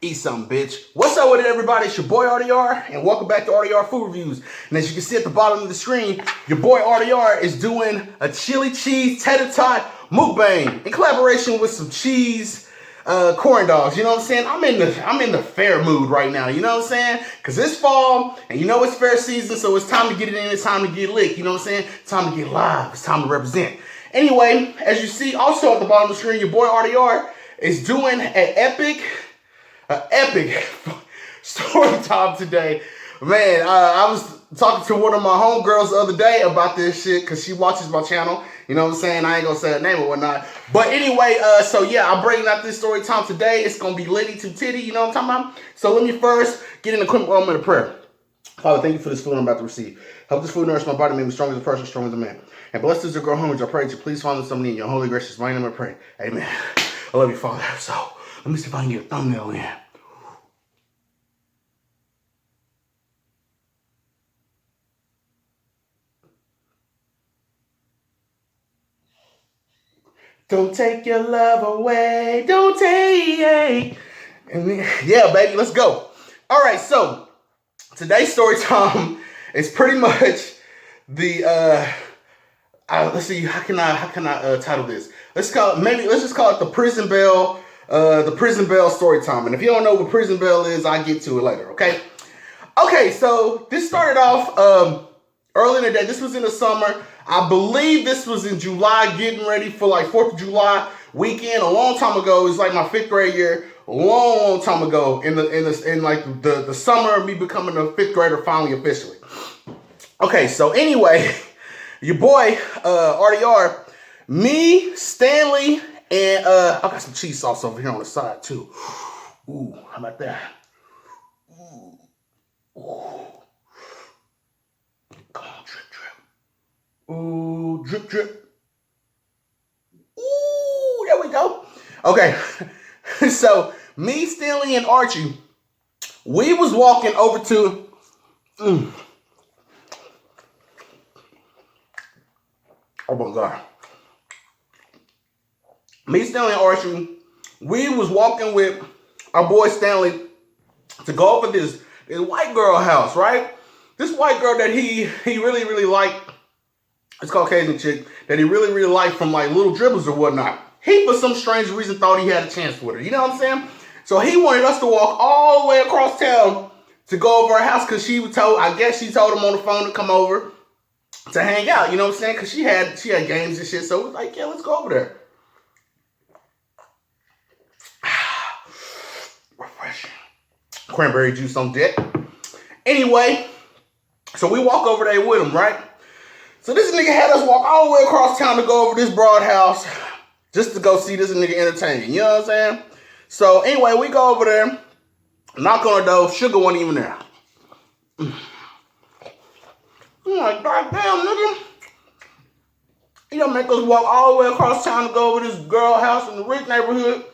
Eat something, bitch. What's up with it, everybody? It's your boy RDR, and welcome back to RDR Food Reviews. And as you can see at the bottom of the screen, your boy RDR is doing a chili cheese tater tot mukbang in collaboration with some cheese corn dogs. You know what I'm saying? I'm in the fair mood right now. You know what I'm saying? Cause it's fall, and you know it's fair season, so it's time to get it in. It's time to get lit. You know what I'm saying? It's time to get live. It's time to represent. Anyway, as you see, also at the bottom of the screen, your boy RDR is doing an epic story time today. Man, I was talking to one of my homegirls the other day about this shit because she watches my channel. You know what I'm saying? I ain't gonna say her name or whatnot. But anyway, so yeah, I'm bringing out this story time today. It's gonna be litty to titty, you know what I'm talking about? So let me first get in a quick moment of prayer. Father, thank you for this food I'm about to receive. Help this food nourish my body, make me strong as a person, strong as a man. And bless those that grow hungry, I pray that you please find something in your holy gracious mighty name I pray. Amen. I love you, Father. So let me see if I can get a thumbnail in. Don't take your love away. Don't take. Yeah, baby, let's go. All right, so today's story time is pretty much the let's see, how can I title this? Let's just call it the prison bell story time. And if you don't know what prison bell is, I'll get to it later, okay? Okay, so this started off early in the day. This was in the summer. I believe this was in July, getting ready for like 4th of July weekend. A long time ago. It was like my 5th grade year. A long time ago in the summer of me becoming a 5th grader finally officially. Okay, so anyway, your boy RDR, me, Stanley, and I got some cheese sauce over here on the side too. Ooh, how about that? Ooh. Ooh. Come on, drip, drip. Ooh, drip, drip. Ooh, there we go. Okay, so me, Stanley, and Archie, we was walking over to. Oh my God. Me, Stanley, and Archie, we was walking with our boy Stanley to go over this white girl house, right? This white girl that he really, really liked, this Caucasian chick, that he really, really liked from like little dribbles or whatnot. He, for some strange reason, thought he had a chance with her. You know what I'm saying? So he wanted us to walk all the way across town to go over her house because I guess she told him on the phone to come over to hang out. You know what I'm saying? Because she had games and shit. So we was like, yeah, let's go over there. Refreshing. Cranberry juice on deck. Anyway, so we walk over there with him, right? So this nigga had us walk all the way across town to go over this broad house just to go see this nigga entertaining. You know what I'm saying? So anyway, we go over there, knock on the door. Sugar wasn't even there. I'm like, God damn, nigga. You don't make us walk all the way across town to go over this girl house in the rich neighborhood.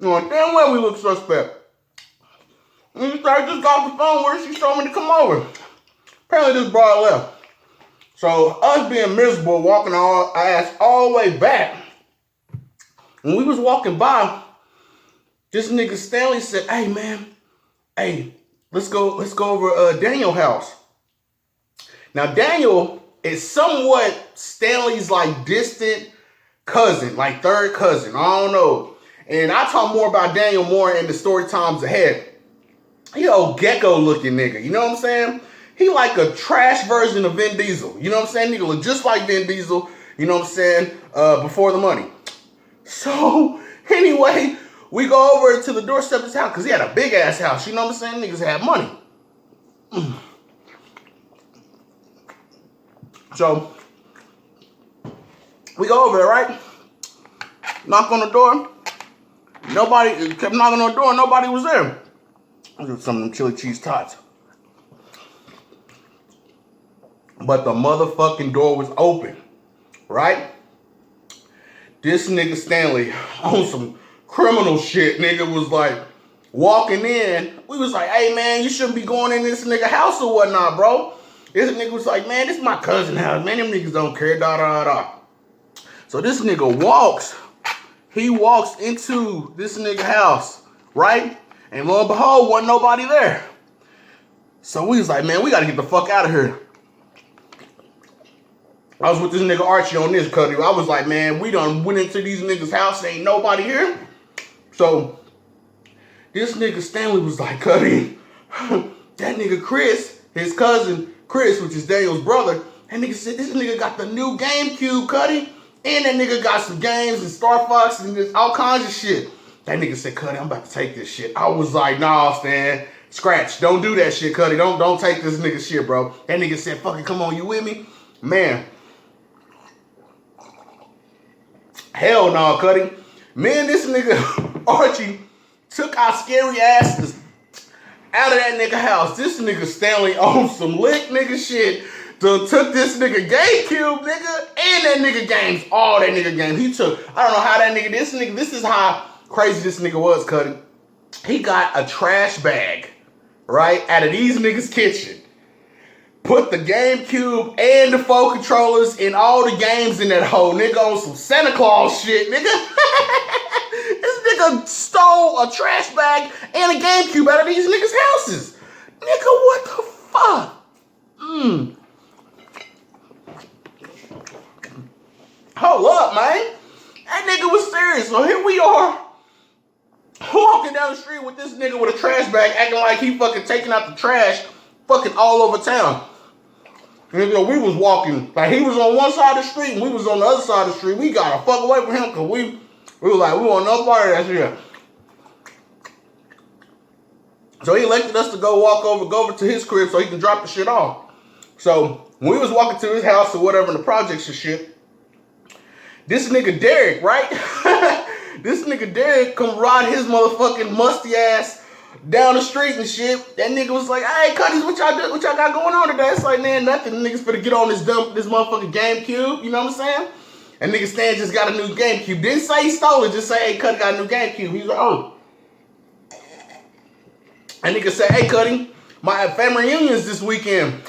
You know, damn well we look suspect. And she started just got off the phone where she told me to come over. Apparently this broad left. So us being miserable, walking our ass all the way back. When we was walking by, this nigga Stanley said, hey man, hey, let's go over Daniel's house. Now Daniel is somewhat Stanley's like distant cousin, like third cousin, I don't know. And I talk more about Daniel more in the story times ahead. He old gecko looking nigga, you know what I'm saying? He like a trash version of Vin Diesel, you know what I'm saying? Nigga look just like Vin Diesel, you know what I'm saying, before the money. So anyway, we go over to the doorstep of his house because he had a big ass house, you know what I'm saying? Niggas had money. So we go over there, right? Knock on the door. Nobody kept knocking on the door. Nobody was there. Those are some of them chili cheese tots. But the motherfucking door was open, right? This nigga Stanley on some criminal shit, nigga, was like walking in. We was like, hey man, you shouldn't be going in this nigga house or whatnot, bro. This nigga was like, man, this is my cousin's house. Man, them niggas don't care, da da da. So this nigga walks. He walks into this nigga house, right? And lo and behold, wasn't nobody there. So we was like, man, we got to get the fuck out of here. I was with this nigga Archie on this, cuz I was like, man, we done went into these niggas' house, ain't nobody here. So this nigga Stanley was like, Cuddy, that nigga Chris, his cousin Chris, which is Daniel's brother, that nigga said, this nigga got the new GameCube, Cuddy, and that nigga got some games and Star Fox and just all kinds of shit. That nigga said, Cuddy, I'm about to take this shit. I was like, nah, Stan, scratch, don't do that shit, Cuddy, don't take this nigga shit, bro. That nigga said, fucking come on, you with me? Man. Hell no, Cuddy. Me and this nigga Archie took our scary asses out of that nigga house. This nigga Stanley on some lick nigga shit. Took this nigga GameCube, nigga, and that nigga games. All that nigga games. He took, I don't know how that nigga, this is how crazy this nigga was, Cuddy. He got a trash bag, right, out of these niggas' kitchen. Put the GameCube and the 4 controllers and all the games in that hole, nigga, on some Santa Claus shit, nigga. This nigga stole a trash bag and a GameCube out of these niggas' houses. Nigga, what the fuck? Hold up, man. That nigga was serious. So here we are, walking down the street with this nigga with a trash bag, acting like he fucking taking out the trash fucking all over town. Nigga, we was walking, like he was on one side of the street and we was on the other side of the street. We gotta fuck away from him because we were like, we want no part of that shit. So he elected us to go over to his crib so he can drop the shit off. So when we was walking to his house or whatever in the projects and shit, this nigga Derek, right? This nigga Derek come ride his motherfucking musty ass down the street and shit. That nigga was like, hey, Cuddies, what y'all got going on today? It's like, man, nothing. Niggas finna get on this motherfucking GameCube. You know what I'm saying? And nigga Stan just got a new GameCube. Didn't say he stole it. Just say, hey, Cuddy got a new GameCube. He's like, oh. And nigga said, hey, Cuddy, my family reunion's this weekend.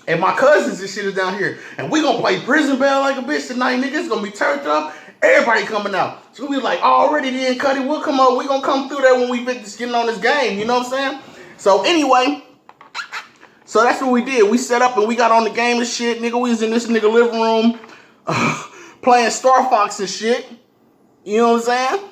And my cousins and shit is down here. And we gonna play Prison Bell like a bitch tonight, nigga. It's gonna be turned up. Everybody coming out. So we like, already then, Cuddy, we'll come up. We gonna come through there when we finish getting on this game. You know what I'm saying? So anyway, so that's what we did. We set up and we got on the game and shit. Nigga, we was in this nigga living room playing Star Fox and shit. You know what I'm saying?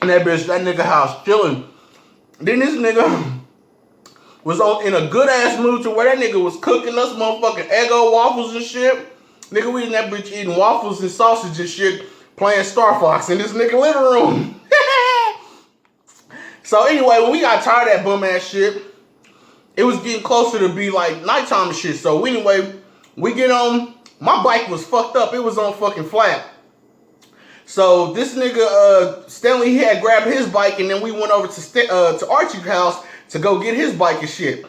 And that nigga house chilling. Then this nigga was in a good ass mood to where that nigga was cooking us motherfucking Eggo waffles and shit. Nigga, we in that bitch eating waffles and sausage and shit, playing Star Fox in this nigga living room. So anyway, when we got tired of that bum ass shit, it was getting closer to be like nighttime and shit. So anyway, we get on, my bike was fucked up. It was on fucking flat. So this nigga, Stanley, he had grabbed his bike and then we went over to Archie's house to go get his bike and shit.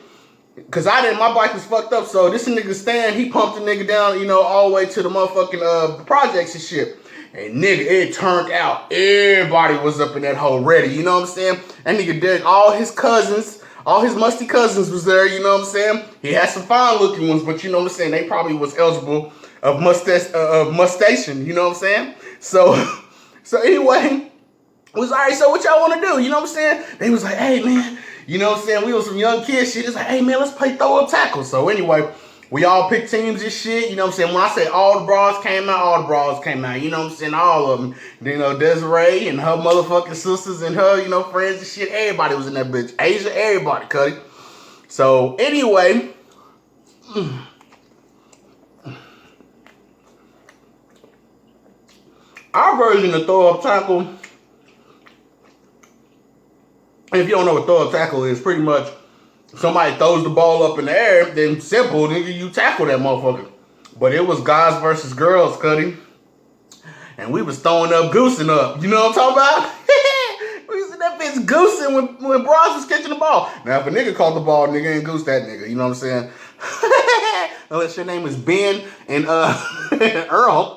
Cause my bike was fucked up. So this nigga Stan, he pumped the nigga down, you know, all the way to the motherfucking projects and shit. And nigga, it turned out everybody was up in that hole ready, you know what I'm saying? That nigga Derek, all his cousins, all his musty cousins was there, you know what I'm saying? He had some fine looking ones, but you know what I'm saying? They probably was eligible of mustation, you know what I'm saying? So anyway, it was all right, so what y'all want to do, you know what I'm saying? They was like, hey man, you know what I'm saying? We was some young kids shit. It's like, hey man, let's play throw up tackle. So anyway, we all picked teams and shit. You know what I'm saying? When I say all the bras came out, you know what I'm saying? All of them. You know, Desiree and her motherfucking sisters and her, you know, friends and shit. Everybody was in that bitch. Asia, everybody, Cuddy. So anyway, our version of throw up tackle, if you don't know what throw up tackle is, pretty much somebody throws the ball up in the air, then simple, nigga, you tackle that motherfucker. But it was guys versus girls, Cuddy. And we was throwing up, goosing up. You know what I'm talking about? We was in that bitch goosing when bras was catching the ball. Now, if a nigga caught the ball, nigga ain't goose that nigga. You know what I'm saying? Unless your name is Ben and Earl.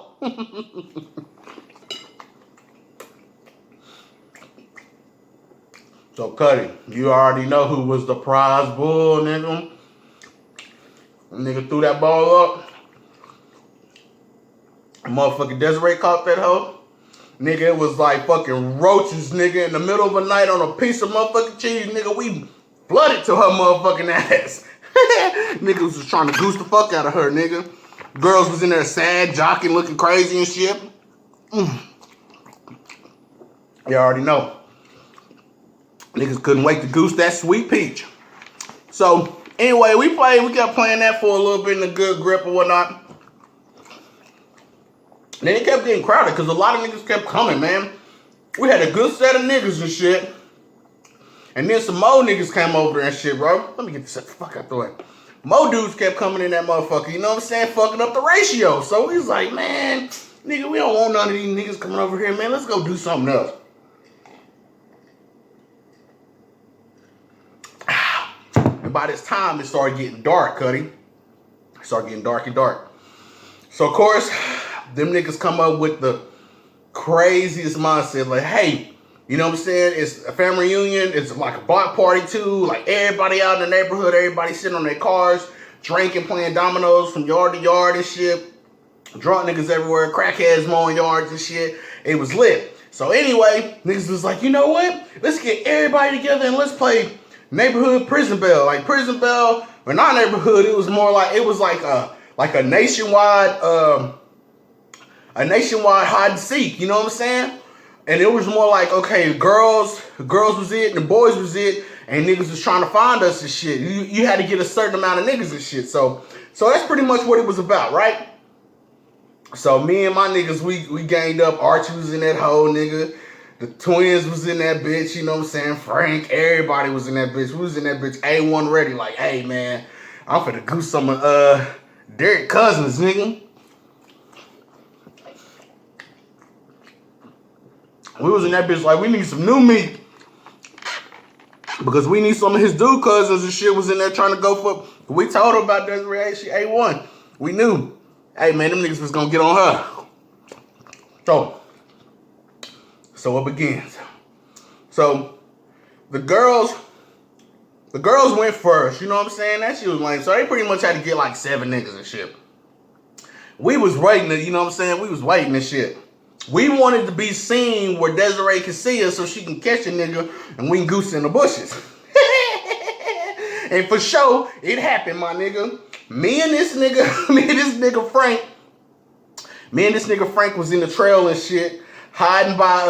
So, Cuddy, you already know who was the prize bull, nigga. Nigga threw that ball up. Motherfucking Desiree caught that hoe. Nigga, it was like fucking roaches, nigga, in the middle of the night on a piece of motherfucking cheese, nigga. We flooded to her motherfucking ass. Niggas was just trying to goose the fuck out of her, nigga. Girls was in there sad, jockeying, looking crazy and shit. You already know. Niggas couldn't wait to goose that sweet peach. So, anyway, we kept playing that for a little bit in a good grip or whatnot. Then it kept getting crowded because a lot of niggas kept coming, man. We had a good set of niggas and shit. And then some more niggas came over there and shit, bro. Let me get this fuck out the way. More dudes kept coming in that motherfucker, you know what I'm saying? Fucking up the ratio. So we was like, man, nigga, we don't want none of these niggas coming over here, man. Let's go do something else. And by this time, it started getting dark, Cuddy. It started getting dark and dark. So, of course, them niggas come up with the craziest mindset. Like, hey, you know what I'm saying? It's a family reunion. It's like a block party, too. Like, everybody out in the neighborhood, everybody sitting on their cars, drinking, playing dominoes from yard to yard and shit. Drunk niggas everywhere, crackheads mowing yards and shit. It was lit. So, anyway, niggas was like, you know what? Let's get everybody together and let's play neighborhood prison bell. Like, prison bell, or not neighborhood, it was more like, it was like a nationwide, hide and seek, you know what I'm saying? And it was more like, okay, girls was it, and the boys was it, and niggas was trying to find us and shit. You had to get a certain amount of niggas and shit. So that's pretty much what it was about, right? So me and my niggas, we ganged up. Archie was in that hole, nigga. The twins was in that bitch, you know what I'm saying? Frank, everybody was in that bitch. We was in that bitch A1 ready, like, hey, man, I'm finna goose some Derek Cousins, nigga. We was in that bitch like, we need some new meat. Because we need some of his dude cousins and shit was in there trying to go for. We told her about Desiree, she A1. We knew. Hey, man, them niggas was gonna get on her. So it begins. So the girls went first, you know what I'm saying? That shit was lame. So they pretty much had to get like 7 niggas and shit. We was waiting, you know what I'm saying? We was waiting and shit. We wanted to be seen where Desiree can see us so she can catch a nigga and we can goose in the bushes. And for sure, it happened, my nigga. Me and this nigga Frank was in the trail and shit, hiding by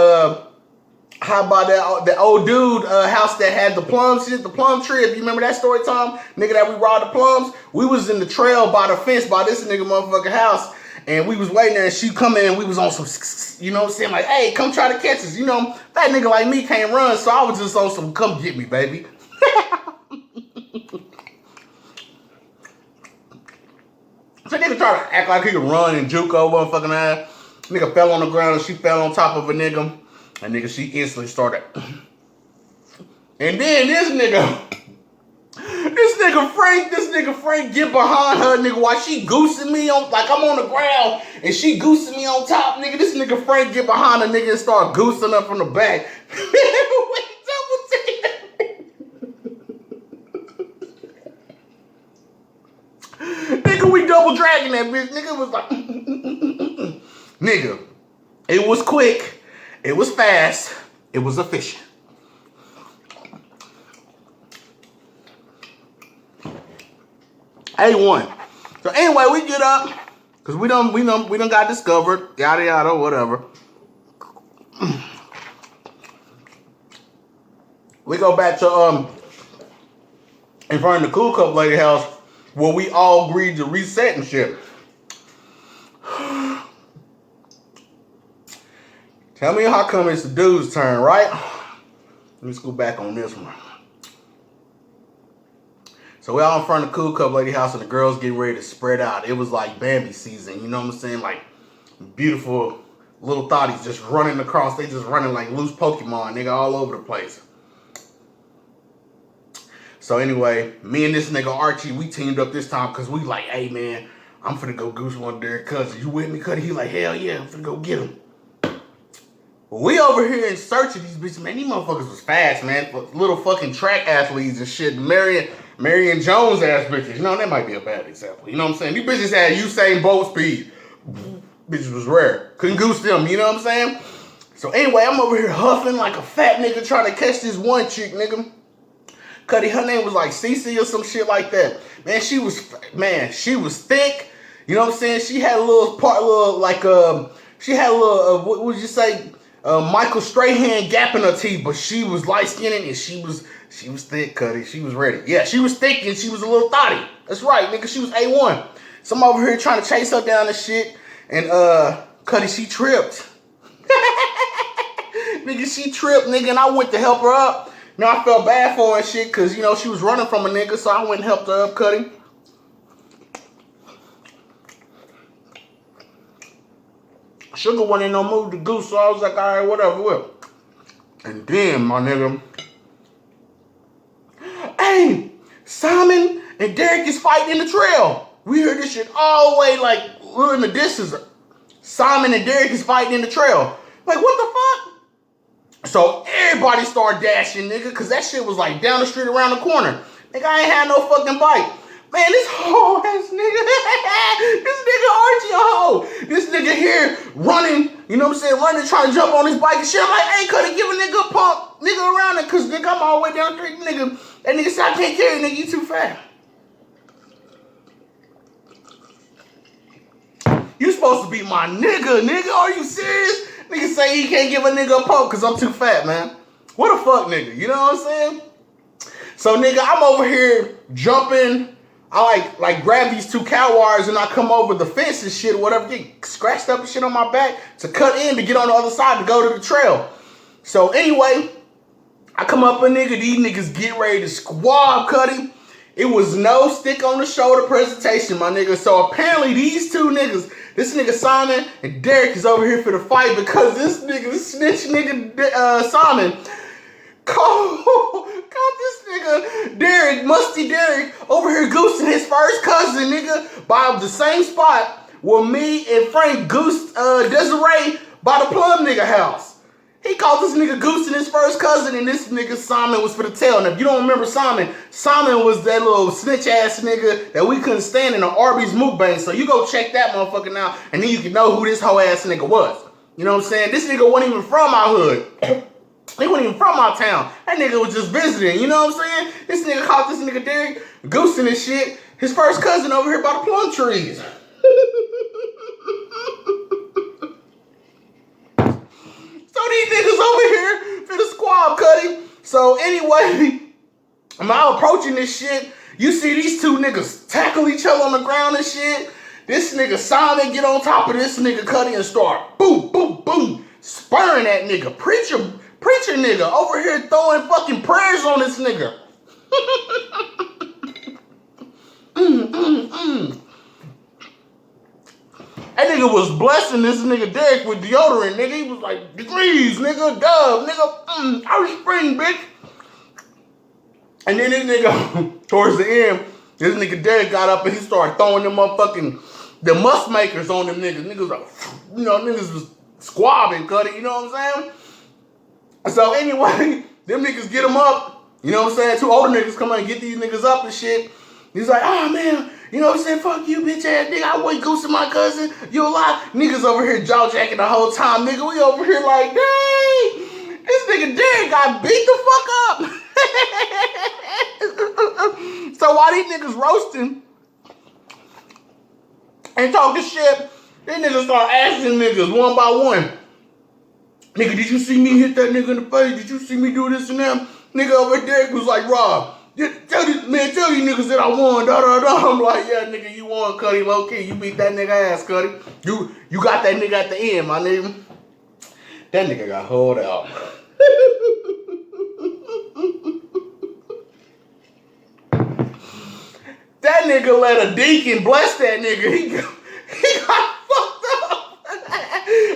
that old dude house that had the plum shit, the plum tree. If you remember that story time, nigga, that we robbed the plums. We was in the trail by the fence by this nigga motherfucking house. And we was waiting there and she come in and we was on some, you know what I'm saying? Like, hey, come try to catch us. You know, that nigga like me can't run. So I was just on some, come get me, baby. So nigga try to act like he could run and juke over motherfucking ass. Nigga fell on the ground and she fell on top of a nigga. And nigga, she instantly started. And then this nigga Frank get behind her, nigga, while she goosing me on, like I'm on the ground and she goosing me on top, nigga. This nigga Frank get behind her, nigga, and start goosing her from the back. Nigga, we double dragging that bitch. Nigga was like, nigga, it was quick, it was fast, it was efficient. A1. So anyway, we get up because we done got discovered. Yada yada, whatever. We go back to in front of the Cool Cup Lady house where we all agreed to reset and shit. Tell me how come it's the dude's turn, right? Let me scoot back on this one. So we all in front of the Cool Cup Lady house and the girls getting ready to spread out. It was like Bambi season, you know what I'm saying? Like beautiful little thotties just running across. They just running like loose Pokemon, nigga, all over the place. So anyway, me and this nigga Archie, we teamed up this time because we like, hey man, I'm finna go goose one of their cousins. You with me, Cuddy? He like, hell yeah, I'm finna go get him. We over here in search of these bitches, man. These motherfuckers was fast, man. Little fucking track athletes and shit. Marion Jones ass bitches. You know, that might be a bad example. You know what I'm saying? These bitches had Usain Bolt speed. Bitches was rare. Couldn't goose them, you know what I'm saying? So anyway, I'm over here huffing like a fat nigga trying to catch this one chick, nigga. Cuddy, her name was like Cece or some shit like that. Man, she was thick. You know what I'm saying? She had a little what would you say? Michael Strahan gap in her teeth, but she was light skinned and she was thick, Cuddy. She was ready. Yeah, she was thick and she was a little thotty. That's right, nigga. She was A1. So I'm over here trying to chase her down and shit. And Cuddy, she tripped. Nigga, she tripped, nigga, and I went to help her up. You know, I felt bad for her and shit, cause you know she was running from a nigga, so I went and helped her up, Cuddy. Sugar wasn't in no mood to goose, so I was like, all right, whatever. And then, my nigga, hey, Simon and Derek is fighting in the trail. We heard this shit all the way, like, we're in the distance. Simon and Derek is fighting in the trail. Like, what the fuck? So everybody started dashing, nigga, because that shit was like down the street around the corner. Nigga, I ain't had no fucking bike. Man, this whole ass nigga, this nigga Archie a hoe. This nigga here running, you know what I'm saying, running, trying to jump on his bike and shit. I'm like, hey, could have given nigga a pump, nigga around it, because nigga, I'm all the way down the street, nigga. That nigga said, I can't carry you, nigga, you too fat. You supposed to be my nigga, nigga. Are you serious? Nigga say he can't give a nigga a pump because I'm too fat, man. What a fuck, nigga. You know what I'm saying? So, nigga, I'm over here jumping. I like grab these two cow wires and I come over the fence and shit or whatever, get scratched up and shit on my back to cut in to get on the other side to go to the trail. So anyway, I come up a nigga, these niggas get ready to squab, Cuddy. It was no stick on the shoulder presentation, my nigga. So apparently these two niggas, this nigga Simon and Derek is over here for the fight because this snitch nigga Simon caught this nigga Derek, Musty Derek, over here goosing his first cousin, nigga, by the same spot where me and Frank goosed Desiree by the Plum nigga house. He caught this nigga goosing his first cousin, and this nigga Simon was for the tail. Now, if you don't remember Simon was that little snitch ass nigga that we couldn't stand in the Arby's Mukbang. So you go check that motherfucker out, and then you can know who this hoe ass nigga was. You know what I'm saying? This nigga wasn't even from our hood. He wasn't even from our town. That nigga was just visiting. You know what I'm saying? This nigga caught this nigga Derek goosing his shit. His first cousin over here by the plum trees. So these niggas over here for the squad, Cuddy. So anyway, I'm out approaching this shit. You see these two niggas tackle each other on the ground and shit. This nigga Simon get on top of this nigga Cuddy and start boom, boom, boom, spurring that nigga. Preacher nigga over here throwing fucking prayers on this nigga. That nigga was blessing this nigga Derek with deodorant, nigga. He was like, degrees, nigga, Dove, nigga, Irish Spring, bitch. And then this nigga, towards the end, this nigga Derek got up and he started throwing them motherfucking, the must makers on them niggas. Niggas like, you know, niggas was squabbing, Cuddy, you know what I'm saying? So anyway, them niggas get them up, you know what I'm saying? Two older niggas come out and get these niggas up and shit. He's like, oh man, you know what I'm saying? Fuck you, bitch ass nigga. I wasn't goosing my cousin. You a lie. Niggas over here jaw jacking the whole time, nigga. We over here like, dang, this nigga Derek got beat the fuck up. So while these niggas roasting and talking shit, these niggas start asking niggas one by one. Nigga, did you see me hit that nigga in the face? Did you see me do this and that? Nigga over there was like, Rob, tell these niggas that I won, da-da-da. I'm like, yeah, nigga, you won, Cuddy, low-key. You beat that nigga ass, Cuddy. You got that nigga at the end, my nigga. That nigga got hold out. That nigga let a deacon bless that nigga. He got fucked up.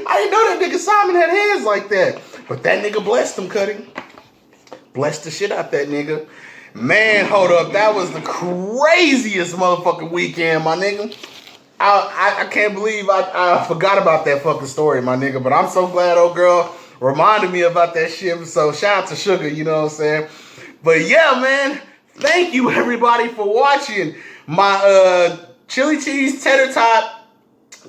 I didn't know that nigga Simon had hands like that. But that nigga blessed him, Cuddy. Blessed the shit out that nigga. Man, hold up. That was the craziest motherfucking weekend, my nigga. I can't believe I forgot about that fucking story, my nigga. But I'm so glad old girl reminded me about that shit. So shout out to Sugar, you know what I'm saying? But yeah, man. Thank you, everybody, for watching my chili cheese tater tot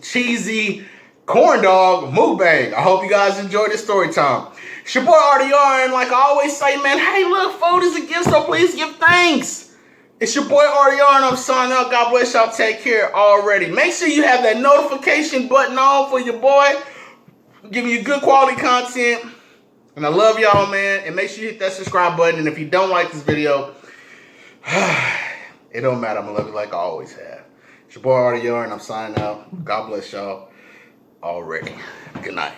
cheesy corn dog mukbang. I hope you guys enjoyed this story time. It's your boy RDR, and like I always say, man, hey, look, food is a gift, so please give thanks. It's your boy RDR, and I'm signing out. God bless y'all. Take care already. Make sure you have that notification button on for your boy, giving you good quality content. And I love y'all, man. And make sure you hit that subscribe button. And if you don't like this video, it don't matter. I'm gonna love you like I always have. It's your boy RDR, and I'm signing out. God bless y'all already. Good night.